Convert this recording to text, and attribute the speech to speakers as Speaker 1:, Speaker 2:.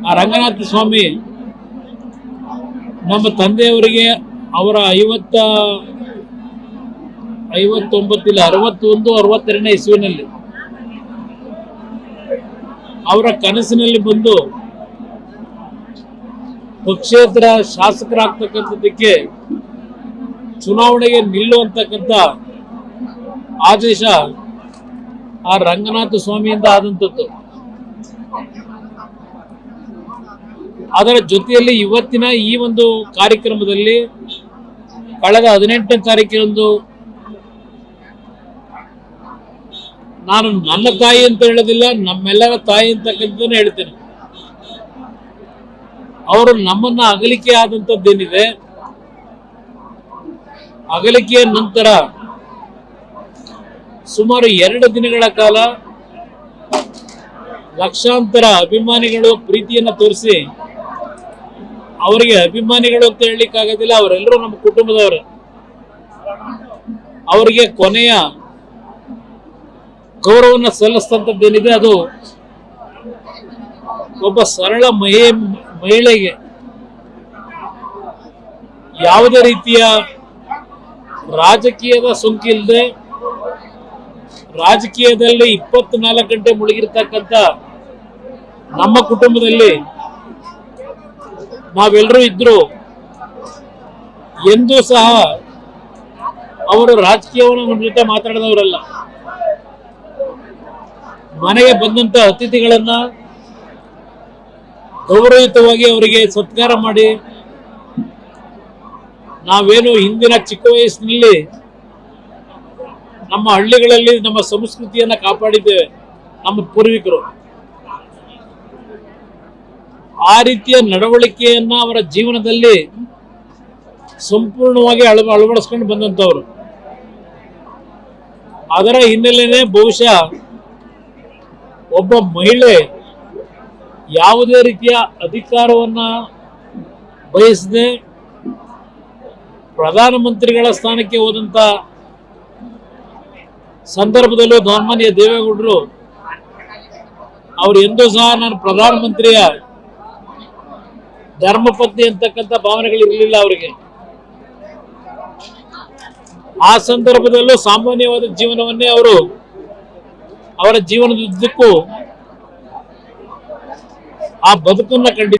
Speaker 1: ಆ ರಂಗನಾಥ ಸ್ವಾಮಿ ನಮ್ಮ ತಂದೆಯವರಿಗೆ ಅವರ 59 ಇಲ್ಲ 61 62ನೇ ಇಸ್ವಿನಲ್ಲಿ ಅವರ ಕನಸಿನಲ್ಲಿ ಬಂದು ಪಕ್ಷೇತರ ಶಾಸಕರಾಗ್ತಕ್ಕಂಥದ್ದಕ್ಕೆ ಚುನಾವಣೆಗೆ ನಿಲ್ಲುವಂತಕ್ಕಂಥ ಆದೇಶ ಆ ರಂಗನಾಥ ಸ್ವಾಮಿಯಿಂದ ಆದಂಥದ್ದು. ಅದರ ಜೊತೆಯಲ್ಲಿ ಇವತ್ತಿನ ಈ ಒಂದು ಕಾರ್ಯಕ್ರಮದಲ್ಲಿ ಕಳೆದ 18ನೇ ತಾರೀಕಿನಂದು ನಾನು ನನ್ನ ತಾಯಿ ಅಂತ ಹೇಳೋದಿಲ್ಲ, ನಮ್ಮೆಲ್ಲರ ತಾಯಿ ಅಂತಕ್ಕಂಥದ್ದನ್ನ ಹೇಳ್ತೇನೆ. ಅವರು ನಮ್ಮನ್ನ ಅಗಲಿಕೆ ಆದಂಥದ್ದೇನಿದೆ, ಅಗಲಿಕೆಯ ನಂತರ ಸುಮಾರು 2 ದಿನಗಳ ಕಾಲ ಲಕ್ಷಾಂತರ ಅಭಿಮಾನಿಗಳು ಪ್ರೀತಿಯನ್ನ ತೋರಿಸಿ, ಅವರಿಗೆ ಅಭಿಮಾನಿಗಳು ಅಂತ ಹೇಳಲಿಕ್ಕಾಗೋದಿಲ್ಲ, ಅವರೆಲ್ಲರೂ ನಮ್ಮ ಕುಟುಂಬದವರು. ಅವರಿಗೆ ಕೊನೆಯ ಗೌರವವನ್ನು ಸಲ್ಲಿಸ್ತಂಥದ್ದೇನಿದೆ ಅದು ಒಬ್ಬ ಸರಳ ಮಹಿಳೆಗೆ ಯಾವುದೇ ರೀತಿಯ ರಾಜಕೀಯದ ಸೋಂಕಿಲ್ಲದೆ ರಾಜಕೀಯದಲ್ಲಿ 24 ಗಂಟೆ ಮುಳುಗಿರ್ತಕ್ಕಂಥ ನಮ್ಮ ಕುಟುಂಬದಲ್ಲಿ ನಾವೆಲ್ಲರೂ ಇದ್ರು. ಎಂದೂ ಸಹ ಅವರು ರಾಜಕೀಯವನ್ನು ನಮ್ಮ ಜೊತೆ ಮಾತಾಡಿದವರಲ್ಲ. ಮನೆಗೆ ಬಂದಂತ ಅತಿಥಿಗಳನ್ನ ಗೌರವಯುತವಾಗಿ ಅವರಿಗೆ ಸತ್ಕಾರ ಮಾಡಿ, ನಾವೇನು ಹಿಂದಿನ ಚಿಕ್ಕ ವಯಸ್ಸಿನಲ್ಲಿ ನಮ್ಮ ಹಳ್ಳಿಗಳಲ್ಲಿ ನಮ್ಮ ಸಂಸ್ಕೃತಿಯನ್ನ ಕಾಪಾಡಿದ್ದೇವೆ ನಮ್ಮ ಪೂರ್ವಿಕರು, ಆ ರೀತಿಯ ನಡವಳಿಕೆಯನ್ನ ಅವರ ಜೀವನದಲ್ಲಿ ಸಂಪೂರ್ಣವಾಗಿ ಅಳವಡಿಸ್ಕೊಂಡು ಬಂದಂತವರು. ಅದರ ಹಿನ್ನೆಲೆನೇ ಬಹುಶಃ ಒಬ್ಬ ಮಹಿಳೆ ಯಾವುದೇ ರೀತಿಯ ಅಧಿಕಾರವನ್ನ ಬಯಸದೆ ಪ್ರಧಾನಮಂತ್ರಿಗಳ ಸ್ಥಾನಕ್ಕೆ ಹೋದಂತ ಸಂದರ್ಭದಲ್ಲೂ ಮಾನ್ಯ ದೇವೇಗೌಡರು ಅವರು ಎಂದೂ ಸಹ ನಾನು ಪ್ರಧಾನಮಂತ್ರಿಯ ಧರ್ಮಪತ್ನಿ ಅಂತಕ್ಕಂಥ ಭಾವನೆಗಳಿರಲಿಲ್ಲ ಅವರಿಗೆ. ಆ ಸಂದರ್ಭದಲ್ಲೂ ಸಾಮಾನ್ಯವಾದ ಜೀವನವನ್ನೇ ಅವರು ಅವರ ಜೀವನದುದ್ದಕ್ಕೂ ಆ ಬದುಕನ್ನ ಕಂಡಿದ್ದಾರೆ.